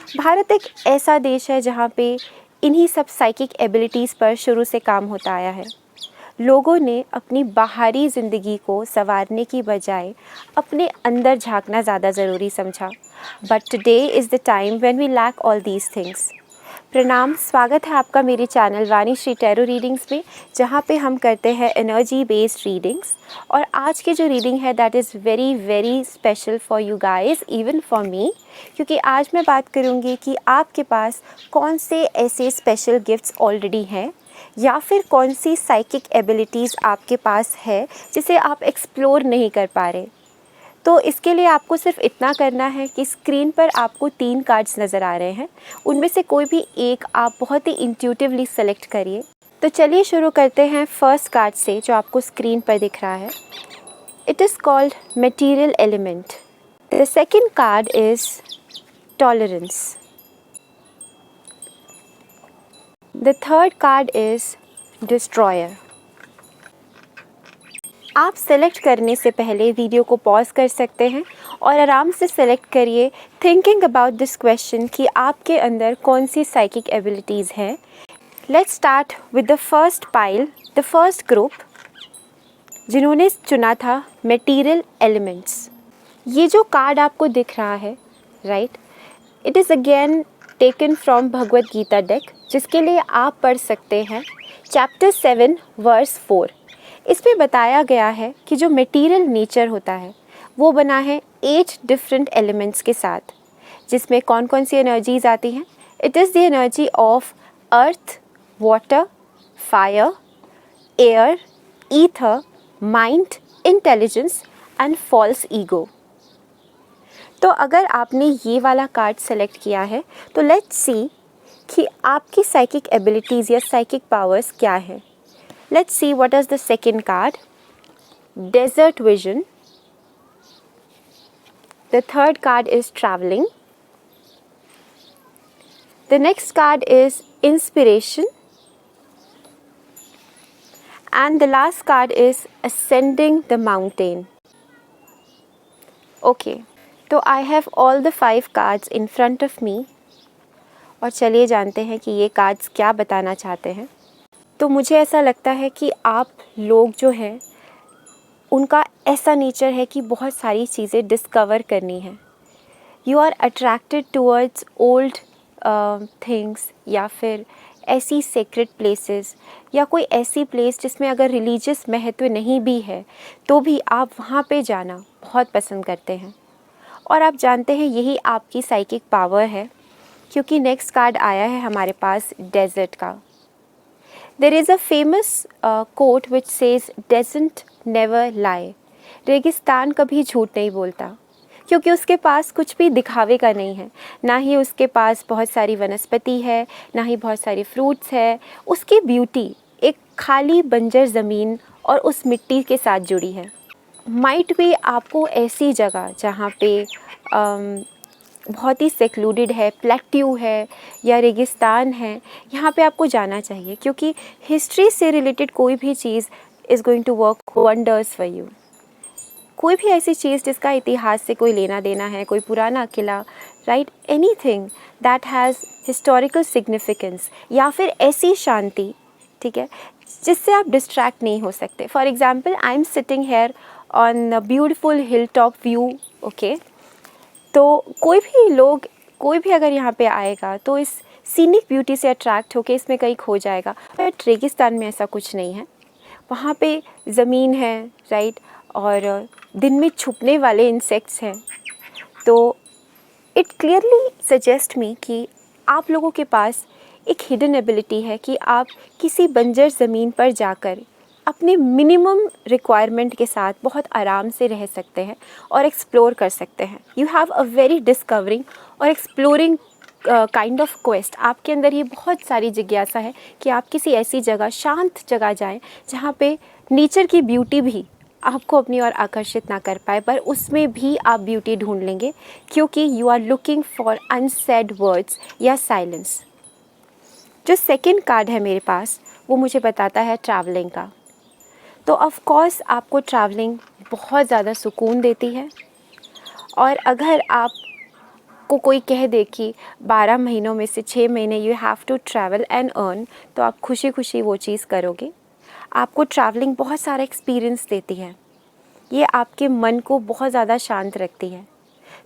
भारत एक ऐसा देश है जहाँ पे इन्हीं सब साइकिक एबिलिटीज़ पर शुरू से काम होता आया है। लोगों ने अपनी बाहरी ज़िंदगी को संवारने की बजाय अपने अंदर झांकना ज़्यादा ज़रूरी समझा। But today is the time when we lack all these things. प्रणाम, स्वागत है आपका मेरे channel Vani Shri tarot readings में, जहाँ पे हम करते हैं एनर्जी बेस्ड रीडिंग्स। और आज की जो रीडिंग है that is very very special for you guys, even for me, क्योंकि आज मैं बात करूँगी कि आपके पास कौन से ऐसे स्पेशल गिफ्ट्स ऑलरेडी हैं या फिर कौन सी साइकिक एबिलिटीज़ आपके पास है जिसे आप एक्सप्लोर नहीं कर पा रहे। तो इसके लिए आपको सिर्फ इतना करना है कि स्क्रीन पर आपको 3 कार्ड्स नज़र आ रहे हैं, उनमें से कोई भी एक आप बहुत ही इंट्यूटिवली सेलेक्ट करिए। तो चलिए शुरू करते हैं फर्स्ट कार्ड से जो आपको स्क्रीन पर दिख रहा है। It is called material element. The second card is tolerance. The third card is destroyer. आप सेलेक्ट करने से पहले वीडियो को पॉज कर सकते हैं और आराम से सेलेक्ट करिए, थिंकिंग अबाउट दिस क्वेश्चन कि आपके अंदर कौन सी साइकिक एबिलिटीज़ हैं। Let's start with the first pile, the first group जिन्होंने चुना था मटेरियल एलिमेंट्स। ये जो कार्ड आपको दिख रहा है, right, it is again taken from Bhagavad Gita deck, जिसके लिए आप पढ़ सकते हैं चैप्टर 7 वर्स 4। इसमें बताया गया है कि जो मटेरियल नेचर होता है वो बना है 8 डिफरेंट एलिमेंट्स के साथ, जिसमें कौन कौन सी एनर्जीज आती हैं। It is the energy of earth, water, fire, air, ether, mind, intelligence and false ego. तो अगर आपने ये वाला कार्ड सेलेक्ट किया है तो लेट्स सी कि आपकी साइकिक एबिलिटीज़ या साइकिक पावर्स क्या है। Let's see what is the second card. Desert vision. The third card is traveling. The next card is inspiration. And the last card is ascending the mountain. Okay, तो I have all the 5 cards in front of me. और चलिए जानते हैं कि ये cards क्या बताना चाहते हैं। तो मुझे ऐसा लगता है कि आप लोग जो हैं उनका ऐसा नेचर है कि बहुत सारी चीज़ें डिस्कवर करनी है। You are attracted towards old things या फिर ऐसी सेक्रेट प्लेसेस या कोई ऐसी प्लेस जिसमें अगर रिलीजियस महत्व नहीं भी है तो भी आप वहाँ पे जाना बहुत पसंद करते हैं। और आप जानते हैं यही आपकी साइकिक पावर है, क्योंकि नेक्स्ट कार्ड आया है हमारे पास डेजर्ट का। There is a famous quote which says, "Desert never lie." रेगिस्तान कभी झूठ नहीं बोलता, क्योंकि उसके पास कुछ भी दिखावे का नहीं है। ना ही उसके पास बहुत सारी वनस्पति है, ना ही बहुत सारी फ्रूट्स है। उसकी ब्यूटी एक खाली बंजर ज़मीन और उस मिट्टी के साथ जुड़ी है। माइट भी आपको ऐसी जगह जहाँ पे बहुत ही सेक्लूडेड है, प्लेट्यू है या रेगिस्तान है, यहाँ पे आपको जाना चाहिए, क्योंकि हिस्ट्री से रिलेटेड कोई भी चीज़ is going to work wonders for you. कोई भी ऐसी चीज़ जिसका इतिहास से कोई लेना देना है, कोई पुराना किला, right, anything that has historical significance, या फिर ऐसी शांति, ठीक है, जिससे आप डिस्ट्रैक्ट नहीं हो सकते। For example, I am sitting here on a beautiful hill top view, okay. तो कोई भी अगर यहाँ पे आएगा तो इस सीनिक ब्यूटी से अट्रैक्ट होके इसमें कहीं खो जाएगा। बट रेगिस्तान में ऐसा कुछ नहीं है, वहाँ पे ज़मीन है, राइट, और दिन में छुपने वाले इंसेक्ट्स हैं। तो इट क्लियरली सजेस्ट मी कि आप लोगों के पास एक हिडन एबिलिटी है कि आप किसी बंजर ज़मीन पर जाकर अपने मिनिमम रिक्वायरमेंट के साथ बहुत आराम से रह सकते हैं और एक्सप्लोर कर सकते हैं। You have a very discovering और एक्सप्लोरिंग काइंड ऑफ क्वेस्ट। आपके अंदर ये बहुत सारी जिज्ञासा है कि आप किसी ऐसी जगह, शांत जगह जाएं जहाँ पे नेचर की ब्यूटी भी आपको अपनी ओर आकर्षित ना कर पाए, पर उसमें भी आप ब्यूटी ढूंढ लेंगे, क्योंकि you are looking for unsaid words या साइलेंस। जो सेकंड कार्ड है मेरे पास वो मुझे बताता है ट्रैवलिंग का। तो ऑफ कोर्स आपको ट्रैवलिंग बहुत ज़्यादा सुकून देती है, और अगर आप आपको कोई कह दे कि 12 महीनों में से 6 महीने you have to travel and earn, तो आप खुशी खुशी वो चीज़ करोगे। आपको ट्रैवलिंग बहुत सारा एक्सपीरियंस देती है, ये आपके मन को बहुत ज़्यादा शांत रखती है।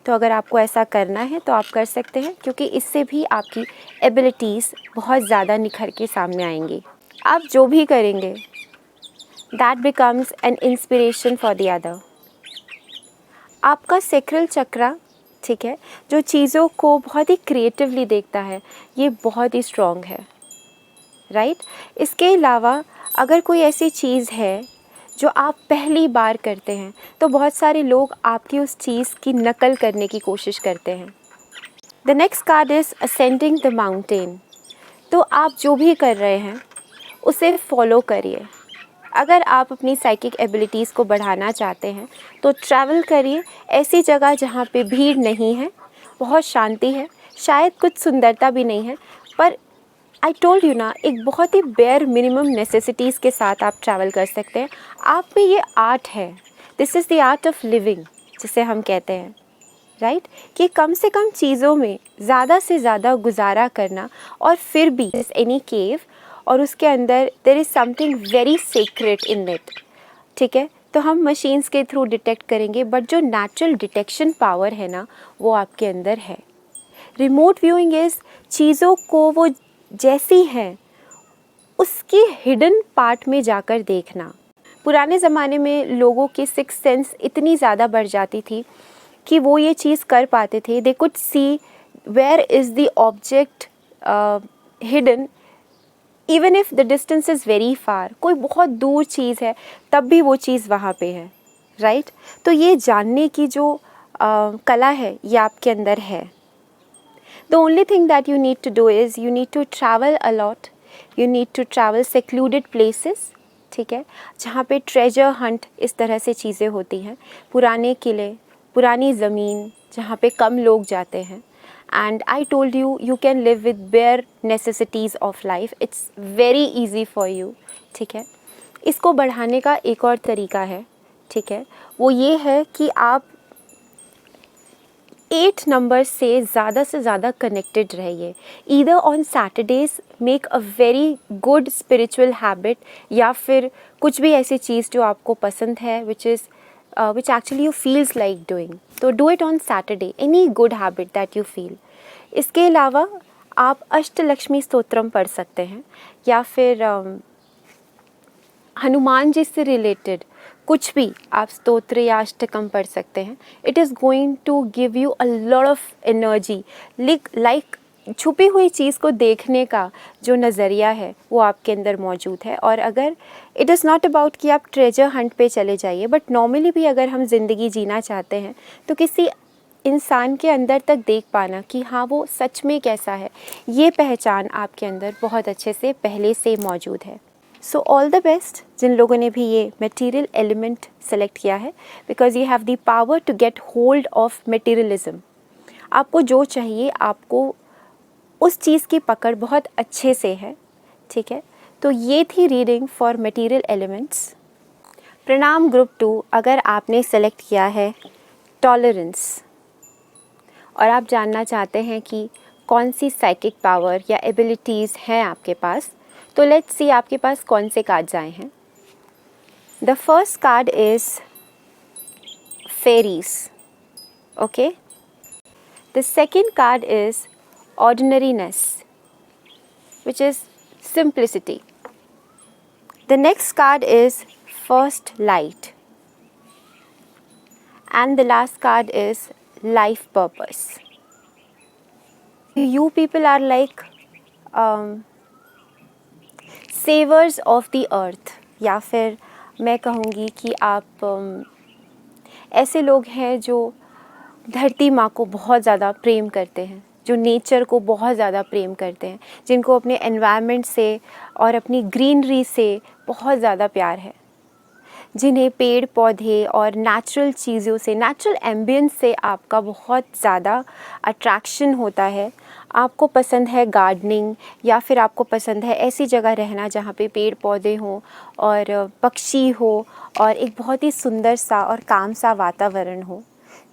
तो अगर आपको ऐसा करना है तो आप कर सकते हैं, क्योंकि इससे भी आपकी एबिलिटीज़ बहुत ज़्यादा निखर के सामने आएंगी। आप जो भी करेंगे that becomes an inspiration for the other. आपका सैक्रल चक्रा, ठीक है, जो चीज़ों को बहुत ही क्रिएटिवली देखता है, ये बहुत ही स्ट्रॉन्ग है, राइट। इसके अलावा अगर कोई ऐसी चीज़ है जो आप पहली बार करते हैं, तो बहुत सारे लोग आपकी उस चीज़ की नकल करने की कोशिश करते हैं। The next card is ascending the mountain. तो आप जो भी कर रहे हैं उसे फॉलो करिए। अगर आप अपनी साइकिक एबिलिटीज़ को बढ़ाना चाहते हैं तो ट्रैवल करिए ऐसी जगह जहाँ पे भीड़ नहीं है, बहुत शांति है, शायद कुछ सुंदरता भी नहीं है, पर आई टोल्ड यू ना, एक बहुत ही बेयर मिनिमम नेसेसिटीज़ के साथ आप ट्रैवल कर सकते हैं। आप में ये आर्ट है, this is the art of living जिसे हम कहते हैं, राइट, कि कम से कम चीज़ों में ज़्यादा से ज़्यादा गुजारा करना, और फिर भी एनी केव और उसके अंदर there is something very secret in it, ठीक है। तो हम मशीन्स के थ्रू डिटेक्ट करेंगे, बट जो नेचुरल डिटेक्शन पावर है ना, वो आपके अंदर है। रिमोट व्यूइंग इज़ चीज़ों को वो जैसी हैं उसकी हिडन पार्ट में जाकर देखना। पुराने ज़माने में लोगों की सिक्स सेंस इतनी ज़्यादा बढ़ जाती थी कि वो ये चीज़ कर पाते थे, they could see where is the object hidden even if the distance is very far. कोई बहुत दूर चीज़ है तब भी वो चीज़ वहाँ पे है, राइट। तो ये जानने की जो कला है ये आपके अंदर है। The only thing that you need to do is you need to travel a lot. You need to travel secluded places, ठीक है, जहाँ पे ट्रेजर हंट इस तरह से चीज़ें होती हैं, पुराने किले, पुरानी ज़मीन जहाँ पे कम लोग जाते हैं। And I told you, you can live with bare necessities of life. It's very easy for you, ठीक है। इसको बढ़ाने का एक और तरीका है, ठीक है, वो ये है कि आप 8 नंबर से ज़्यादा कनेक्टेड रहिए। Either on Saturdays make a very good spiritual habit, या फिर कुछ भी ऐसी चीज़ जो आपको पसंद है which actually you feels like doing, तो do it on Saturday, any good habit that you feel. इसके अलावा आप अष्टलक्ष्मी स्तोत्रम पढ़ सकते हैं, या फिर हनुमान जी से रिलेटेड कुछ भी आप स्तोत्र या अष्टकम पढ़ सकते हैं। It is going to give you a lot of energy, like छुपी हुई चीज़ को देखने का जो नज़रिया है वो आपके अंदर मौजूद है। और अगर इट इज़ नॉट अबाउट कि आप ट्रेजर हंट पे चले जाइए, बट नॉर्मली भी अगर हम ज़िंदगी जीना चाहते हैं तो किसी इंसान के अंदर तक देख पाना कि हाँ वो सच में कैसा है, ये पहचान आपके अंदर बहुत अच्छे से पहले से मौजूद है। सो ऑल द बेस्ट जिन लोगों ने भी ये मटेरियल एलिमेंट सेलेक्ट किया है, because you have the power to get hold of materialism. आपको जो चाहिए, आपको उस चीज़ की पकड़ बहुत अच्छे से है, ठीक है। तो ये थी रीडिंग फॉर मटेरियल एलिमेंट्स। प्रणाम ग्रुप 2, अगर आपने सेलेक्ट किया है टॉलरेंस और आप जानना चाहते हैं कि कौन सी साइकिक पावर या एबिलिटीज़ हैं आपके पास, तो लेट्स सी आपके पास कौन से कार्ड्स आए हैं। The first card is fairies, okay. The second card is ordinariness, which is simplicity. The next card is first light, and the last card is life purpose. You people are like savers of the earth, या फिर मैं कहूँगी कि आप ऐसे लोग हैं जो धरती माँ को बहुत ज़्यादा प्रेम करते हैं, जो नेचर को बहुत ज़्यादा प्रेम करते हैं, जिनको अपने एनवायरनमेंट से और अपनी ग्रीनरी से बहुत ज़्यादा प्यार है, जिन्हें पेड़ पौधे और नेचुरल चीज़ों से, नेचुरल एम्बियंस से आपका बहुत ज़्यादा अट्रैक्शन होता है। आपको पसंद है गार्डनिंग, या फिर आपको पसंद है ऐसी जगह रहना जहाँ पे पेड़ पौधे हों और पक्षी हो और एक बहुत ही सुंदर सा और काम सा वातावरण हो।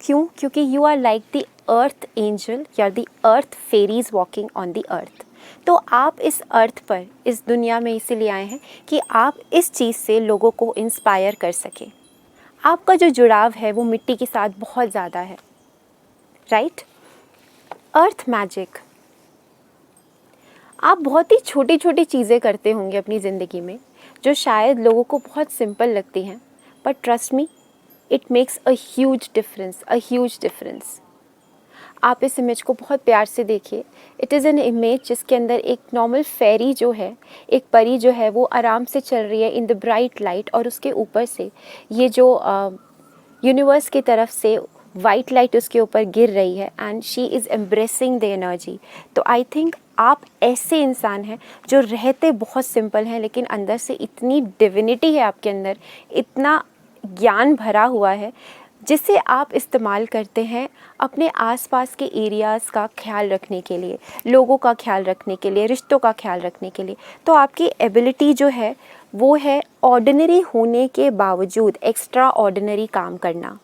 क्यों? क्योंकि you are like the earth angel या the earth fairies walking on the earth. तो आप इस अर्थ पर, इस दुनिया में इसीलिए आए हैं कि आप इस चीज़ से लोगों को इंस्पायर कर सकें। आपका जो जुड़ाव है वो मिट्टी के साथ बहुत ज़्यादा है, राइट? अर्थ मैजिक। आप बहुत ही छोटी छोटी चीज़ें करते होंगे अपनी ज़िंदगी में जो शायद लोगों को बहुत सिंपल लगती हैं, but trust me, it makes a huge difference, a huge difference. आप इस इमेज को बहुत प्यार से देखिए। इट इज़ एन इमेज जिसके अंदर एक नॉर्मल फेरी जो है, एक परी जो है, वो आराम से चल रही है इन द ब्राइट लाइट, और उसके ऊपर से ये जो यूनिवर्स की तरफ से वाइट लाइट उसके ऊपर गिर रही है and she is embracing the energy. तो आई थिंक आप ऐसे इंसान हैं जो रहते बहुत सिंपल हैं, लेकिन अंदर से इतनी डिविनिटी है आपके अंदर, इतना ज्ञान भरा हुआ है जिसे आप इस्तेमाल करते हैं अपने आसपास के एरियाज़ का ख्याल रखने के लिए, लोगों का ख्याल रखने के लिए, रिश्तों का ख्याल रखने के लिए। तो आपकी एबिलिटी जो है वो है ऑर्डिनरी होने के बावजूद एक्स्ट्रा ऑर्डिनरी काम करना,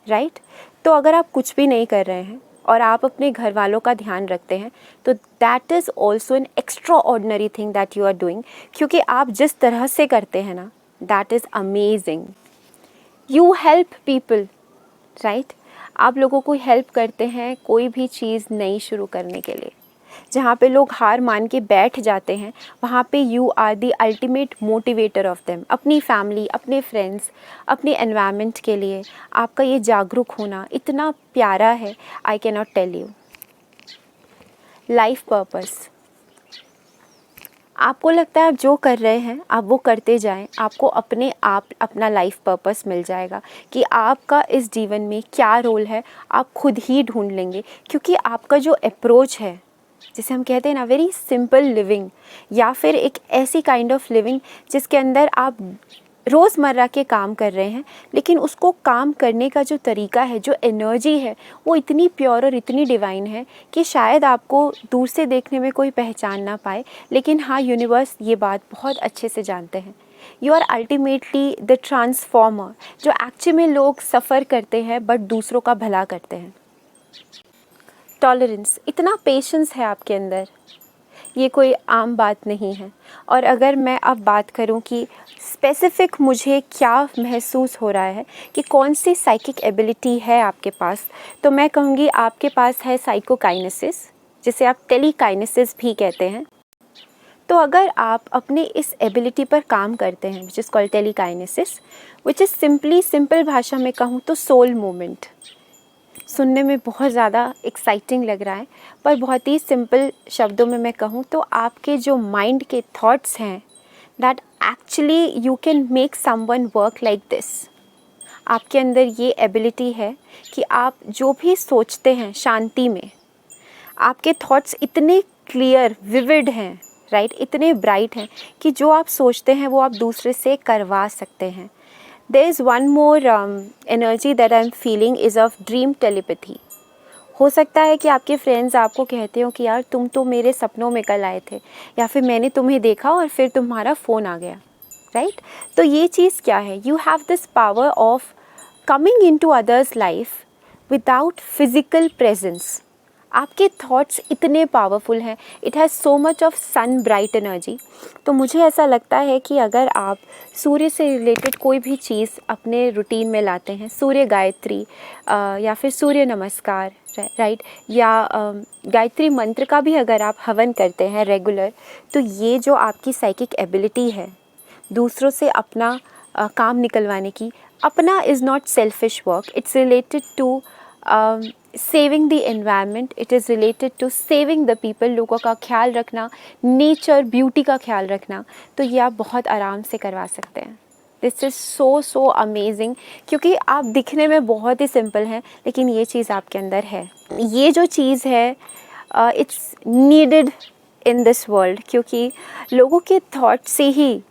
राइट? तो अगर आप कुछ भी नहीं कर रहे हैं और आप अपने घर वालों का ध्यान रखते हैं तो that is also an extraordinary thing that you are doing, क्योंकि आप जिस तरह से करते हैं ना, that is amazing. You help people, right? आप लोगों को हेल्प करते हैं कोई भी चीज़ नई शुरू करने के लिए। जहाँ पे लोग हार मान के बैठ जाते हैं, वहाँ पे you are the ultimate motivator of them. अपनी फैमिली, अपने फ्रेंड्स, अपने एनवायरनमेंट के लिए आपका ये जागरूक होना इतना प्यारा है, I can not tell you. Life purpose. आपको लगता है आप जो कर रहे हैं आप वो करते जाएं, आपको अपने आप अपना लाइफ पर्पस मिल जाएगा कि आपका इस जीवन में क्या रोल है, आप खुद ही ढूंढ लेंगे। क्योंकि आपका जो अप्रोच है, जिसे हम कहते हैं ना वेरी सिंपल लिविंग, या फिर एक ऐसी काइंड ऑफ लिविंग जिसके अंदर आप रोज़मर्रा के काम कर रहे हैं, लेकिन उसको काम करने का जो तरीका है, जो एनर्जी है, वो इतनी प्योर और इतनी डिवाइन है कि शायद आपको दूर से देखने में कोई पहचान ना पाए, लेकिन हाँ, यूनिवर्स ये बात बहुत अच्छे से जानते हैं। You are ultimately the transformer, जो एक्चुअली में लोग सफ़र करते हैं बट दूसरों का भला करते हैं। टॉलरेंस, इतना पेशेंस है आपके अंदर, ये कोई आम बात नहीं है। और अगर मैं अब बात करूं कि स्पेसिफ़िक मुझे क्या महसूस हो रहा है कि कौन सी साइकिक एबिलिटी है आपके पास, तो मैं कहूँगी आपके पास है साइकोकाइनेसिस, जिसे आप टेलीकाइनेसिस भी कहते हैं। तो अगर आप अपने इस एबिलिटी पर काम करते हैं, which is called telekinesis, which is simple भाषा में कहूँ तो सोल मूवमेंट। सुनने में बहुत ज़्यादा एक्साइटिंग लग रहा है, पर बहुत ही सिंपल शब्दों में मैं कहूँ तो आपके जो माइंड के थॉट्स हैं, that actually you can make someone work like this. आपके अंदर ये एबिलिटी है कि आप जो भी सोचते हैं शांति में, आपके थॉट्स इतने क्लियर, विविड हैं, राइट, इतने ब्राइट हैं कि जो आप सोचते हैं वो आप दूसरे से करवा सकते हैं। There is one more energy that I'm feeling is of dream telepathy. हो सकता है कि आपके फ्रेंड्स आपको कहते हो कि यार तुम तो मेरे सपनों में कल आए थे, या फिर मैंने तुम्हें देखा और फिर तुम्हारा फ़ोन आ गया, राइट? तो ये चीज़ क्या है? You have this power of coming into others life without physical presence. आपके थॉट्स इतने पावरफुल हैं, it has so much of sun bright energy. तो मुझे ऐसा लगता है कि अगर आप सूर्य से रिलेटेड कोई भी चीज़ अपने रूटीन में लाते हैं, सूर्य गायत्री या फिर सूर्य नमस्कार, राइट, या गायत्री मंत्र का भी अगर आप हवन करते हैं रेगुलर, तो ये जो आपकी साइकिक एबिलिटी है दूसरों से अपना काम निकलवाने की, अपना is not selfish work, it's related to saving the environment, it is related to saving the people, लोगों का ख्याल रखना, नेचर ब्यूटी का ख्याल रखना, तो ये आप बहुत आराम से करवा सकते हैं। दिस इज़ सो अमेजिंग, क्योंकि आप दिखने में बहुत ही सिंपल हैं, लेकिन ये चीज़ आपके अंदर है। ये जो चीज़ है it's needed in this world, क्योंकि लोगों के थॉट से ही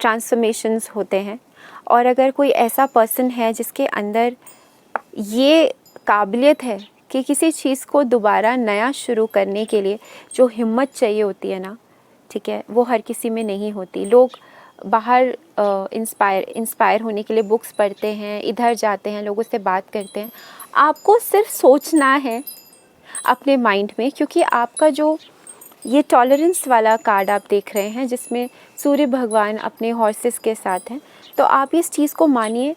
ट्रांसफॉर्मेशंस होते हैं। और अगर कोई ऐसा पर्सन है जिसके अंदर ये काबिलियत है कि किसी चीज़ को दोबारा नया शुरू करने के लिए जो हिम्मत चाहिए होती है ना, ठीक है, वो हर किसी में नहीं होती। लोग बाहर इंस्पायर होने के लिए बुक्स पढ़ते हैं, इधर जाते हैं, लोगों से बात करते हैं। आपको सिर्फ सोचना है अपने माइंड में, क्योंकि आपका जो ये टॉलरेंस वाला कार्ड आप देख रहे हैं जिसमें सूर्य भगवान अपने हॉर्सेस के साथ हैं, तो आप इस चीज़ को मानिए,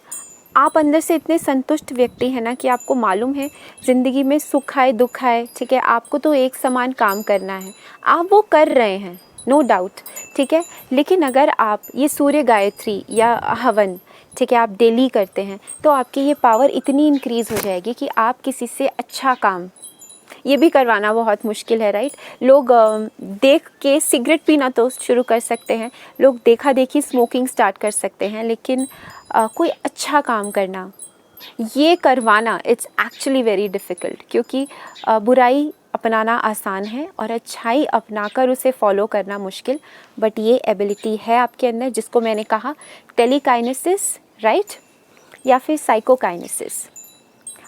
आप अंदर से इतने संतुष्ट व्यक्ति हैं ना कि आपको मालूम है ज़िंदगी में सुख आए दुख आए, ठीक है, आपको तो एक समान काम करना है, आप वो कर रहे हैं, नो डाउट, ठीक है। लेकिन अगर आप ये सूर्य गायत्री या हवन, ठीक है, आप डेली करते हैं तो आपकी ये पावर इतनी इंक्रीज़ हो जाएगी कि आप किसी से अच्छा काम, ये भी करवाना बहुत मुश्किल है, राइट। लोग देख के सिगरेट पीना तो शुरू कर सकते हैं, लोग देखा देखी स्मोकिंग स्टार्ट कर सकते हैं, लेकिन कोई अच्छा काम करना, ये करवाना, इट्स एक्चुअली वेरी डिफ़िकल्ट, क्योंकि बुराई अपनाना आसान है और अच्छाई अपनाकर उसे फॉलो करना मुश्किल। बट ये एबिलिटी है आपके अंदर, जिसको मैंने कहा टेलीकाइनेसिस, राइट, या फिर साइकोकाइनेसिस।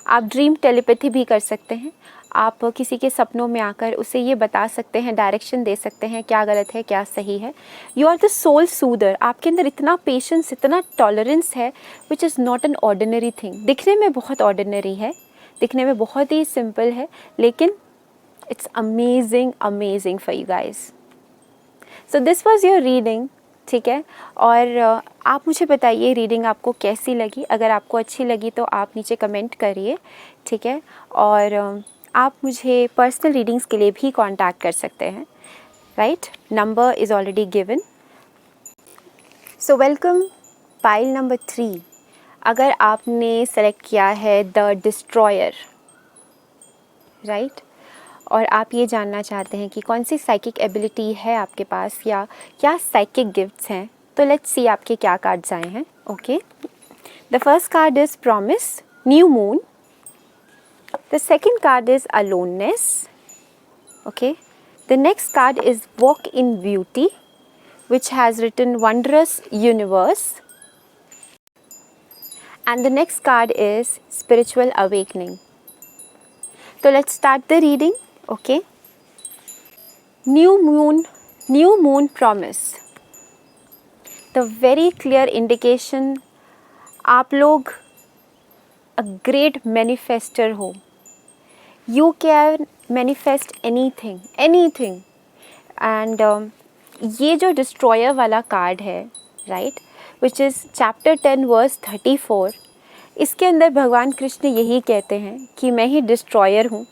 आप ड्रीम टेलीपैथी भी कर सकते हैं, आप किसी के सपनों में आकर उसे ये बता सकते हैं, डायरेक्शन दे सकते हैं क्या गलत है क्या सही है। You are the soul soother, आपके अंदर इतना पेशेंस, इतना टॉलरेंस है, which is not an ordinary thing. दिखने में बहुत ऑर्डिनरी है, दिखने में बहुत ही सिंपल है, लेकिन it's amazing for you guys. So this was your reading, ठीक है। और आप मुझे बताइए रीडिंग आपको कैसी लगी। अगर आपको अच्छी लगी तो आप नीचे कमेंट करिए, ठीक है। और आप मुझे पर्सनल रीडिंग्स के लिए भी कांटेक्ट कर सकते हैं, right, number is already given. So welcome pile number 3। अगर आपने सेलेक्ट किया है द डिस्ट्रॉयर, राइट, और आप ये जानना चाहते हैं कि कौन सी साइकिक एबिलिटी है आपके पास या क्या साइकिक गिफ्ट्स हैं, तो लेट्स सी आपके क्या कार्ड्स आए हैं। Okay, the first card is promise, new moon. The second card is aloneness. Okay. The next card is walk in beauty, which has written wondrous universe. And the next card is spiritual awakening. So let's start the reading. Okay. New moon promise. The very clear indication आप लोग a great manifester हो. You can manifest anything and ये जो destroyer वाला card है, right, which is chapter 10 verse 34, इसके अंदर भगवान कृष्ण यही कहते हैं कि मैं ही डिस्ट्रॉयर हूँ,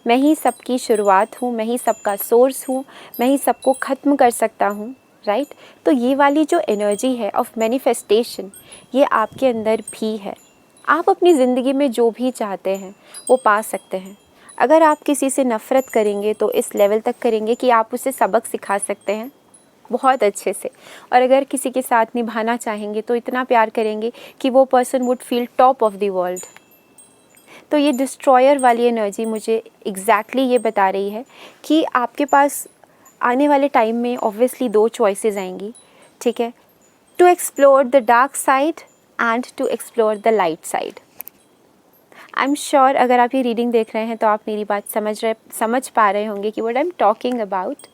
मैं ही सबकी शुरुआत हूँ, मैं ही सबका सोर्स हूँ, मैं ही सबको ख़त्म कर सकता हूँ, राइट। तो ये वाली जो एनर्जी है ऑफ मैनिफेस्टेशन, ये आपके अंदर भी है। आप अपनी ज़िंदगी में जो भी चाहते हैं वो पा सकते हैं। अगर आप किसी से नफ़रत करेंगे तो इस लेवल तक करेंगे कि आप उसे सबक सिखा सकते हैं बहुत अच्छे से, और अगर किसी के साथ निभाना चाहेंगे तो इतना प्यार करेंगे कि वो person would feel top of the world. तो ये डिस्ट्रॉयर वाली एनर्जी मुझे एग्जैक्टली ये बता रही है कि आपके पास आने वाले टाइम में ऑब्वियसली 2 चॉइसेस आएंगी, ठीक है, to explore the dark side and to explore the light side. I am sure अगर आप ये रीडिंग देख रहे हैं तो आप मेरी बात समझ पा रहे होंगे कि what I am talking about.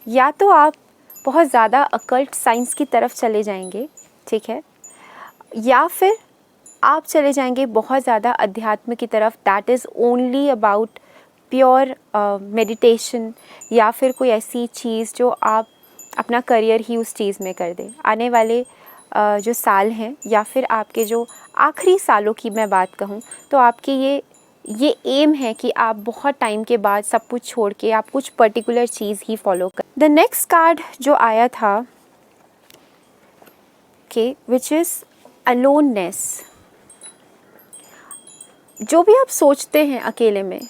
या तो आप बहुत ज़्यादा अकल्ट साइंस की तरफ चले जाएंगे, ठीक है, या फिर आप चले जाएंगे बहुत ज़्यादा अध्यात्म की तरफ, that is only about pure meditation, या फिर कोई ऐसी चीज़ जो आप अपना करियर ही उस चीज़ में कर दें। आने वाले जो साल हैं या फिर आपके जो आखिरी सालों की मैं बात कहूँ तो आपकी ये एम है कि आप बहुत टाइम के बाद सब कुछ छोड़ के आप कुछ पर्टिकुलर चीज़ ही फॉलो कर। द नेक्स्ट कार्ड जो आया था, ओके, विच इज़ अलोननेस। जो भी आप सोचते हैं अकेले में,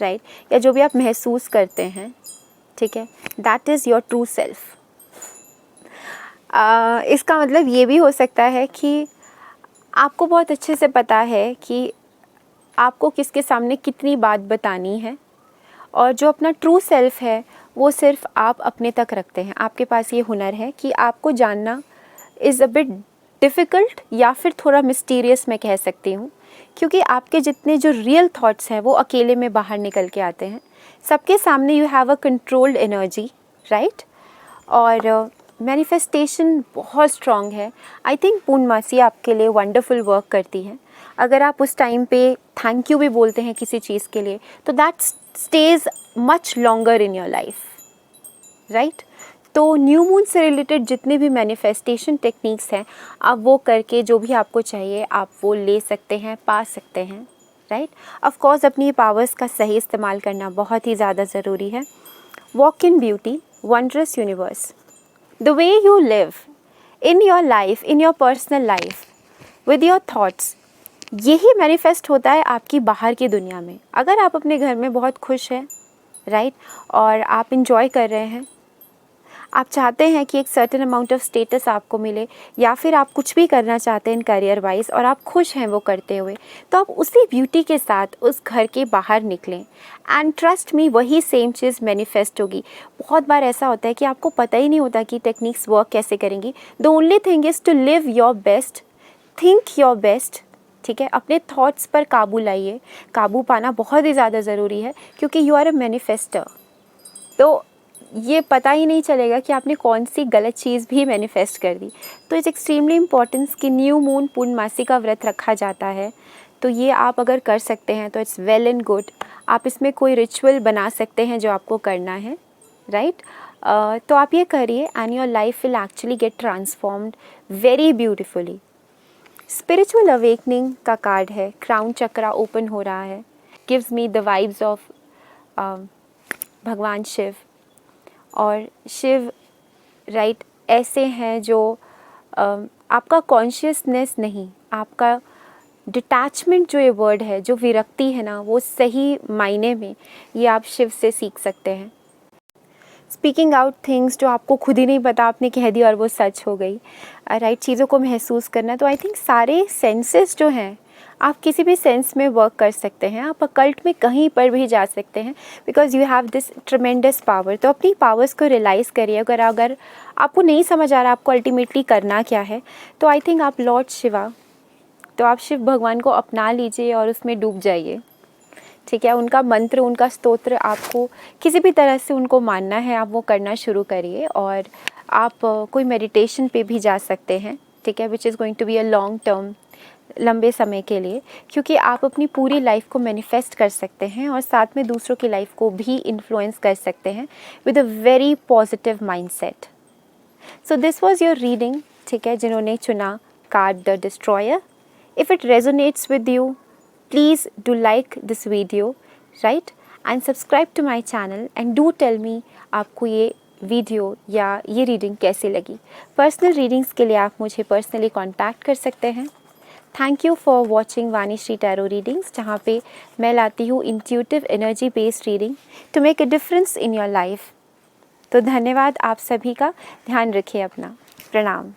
राइट, या जो भी आप महसूस करते हैं, ठीक है, that is your true self. इसका मतलब ये भी हो सकता है कि आपको बहुत अच्छे से पता है कि आपको किसके सामने कितनी बात बतानी है, और जो अपना ट्रू सेल्फ है वो सिर्फ आप अपने तक रखते हैं। आपके पास ये हुनर है कि आपको जानना इज़ अ बिट डिफ़िकल्ट या फिर थोड़ा मिस्टीरियस मैं कह सकती हूँ, क्योंकि आपके जितने जो रियल थॉट्स हैं वो अकेले में बाहर निकल के आते हैं। सबके सामने you have a controlled energy, right, और मैनिफेस्टेशन बहुत स्ट्रॉन्ग है। आई थिंक पूर्णमासी आपके लिए वंडरफुल वर्क करती है। अगर आप उस टाइम पे थैंक यू भी बोलते हैं किसी चीज़ के लिए, तो that stage much longer in your life, right. तो न्यू मून से रिलेटेड जितने भी मैनिफेस्टेशन टेक्निक्स हैं, आप वो करके जो भी आपको चाहिए आप वो ले सकते हैं, पा सकते हैं, राइट। ऑफ कोर्स अपनी पावर्स का सही इस्तेमाल करना बहुत ही ज़्यादा ज़रूरी है। Walk in beauty, wondrous universe. The way you live in your life, in your personal life, with your thoughts, यही मैनिफेस्ट होता है आपकी बाहर की दुनिया में। अगर आप अपने घर में बहुत खुश हैं, राइट, और आप इंजॉय कर रहे हैं, आप चाहते हैं कि एक सर्टेन अमाउंट ऑफ स्टेटस आपको मिले, या फिर आप कुछ भी करना चाहते हैं करियर वाइज और आप खुश हैं वो करते हुए, तो आप उसी ब्यूटी के साथ उस घर के बाहर निकलें एंड ट्रस्ट मी, वही सेम चीज़ मैनिफेस्ट होगी। बहुत बार ऐसा होता है कि आपको पता ही नहीं होता कि टेक्निक्स वर्क कैसे करेंगी। The only thing is to live your best, think your best, ठीक है। अपने थॉट्स पर काबू लाइए। काबू पाना बहुत ही ज़्यादा ज़रूरी है, क्योंकि यू आर अ मैनिफेस्टर। तो ये पता ही नहीं चलेगा कि आपने कौन सी गलत चीज़ भी मैनिफेस्ट कर दी। तो इट्स एक्सट्रीमली इम्पॉर्टेंस कि न्यू मून पूर्णमासी का व्रत रखा जाता है, तो ये आप अगर कर सकते हैं तो इट्स वेल एंड गुड। आप इसमें कोई रिचुअल बना सकते हैं जो आपको करना है, राइट। तो आप ये करिए and your life will actually get transformed very beautifully. Spiritual awakening का कार्ड है, क्राउन चक्रा ओपन हो रहा है, gives me the vibes of भगवान शिव। और शिव, राइट, ऐसे हैं जो आपका कॉन्शियसनेस नहीं, आपका डिटैचमेंट, जो ये वर्ड है, जो विरक्ति है ना, वो सही मायने में ये आप शिव से सीख सकते हैं। स्पीकिंग आउट थिंग्स जो आपको खुद ही नहीं पता आपने कह दी और वो सच हो गई, राइट। चीज़ों को महसूस करना। तो आई थिंक सारे सेंसेस जो हैं, आप किसी भी सेंस में वर्क कर सकते हैं। आप अकल्ट में कहीं पर भी जा सकते हैं, because you have this tremendous power. तो अपनी पावर्स को रियलाइज़ करिए। अगर आपको नहीं समझ आ रहा आपको अल्टीमेटली करना क्या है, तो आई थिंक आप लॉर्ड शिवा, तो आप शिव भगवान को अपना लीजिए और उसमें डूब जाइए, ठीक है। उनका मंत्र, उनका स्तोत्र, आपको किसी भी तरह से उनको मानना है, आप वो करना शुरू करिए। और आप कोई मेडिटेशन पे भी जा सकते हैं, ठीक है, which is going to be a long term, लंबे समय के लिए, क्योंकि आप अपनी पूरी लाइफ को मैनिफेस्ट कर सकते हैं और साथ में दूसरों की लाइफ को भी इन्फ्लुएंस कर सकते हैं with a very positive mindset. So this was your reading, ठीक है, जिन्होंने चुना card the destroyer. If it resonates with you, please do like this video, right, and subscribe to my channel and do tell me आपको ये video या ये reading कैसी लगी। पर्सनल रीडिंग्स के लिए आप मुझे पर्सनली कॉन्टैक्ट कर सकते हैं। Thank you for watching Vanishree tarot readings, जहाँ पे मैं लाती हूँ intuitive energy based reading to make a difference in your life. तो धन्यवाद आप सभी का। ध्यान रखिए अपना। प्रणाम।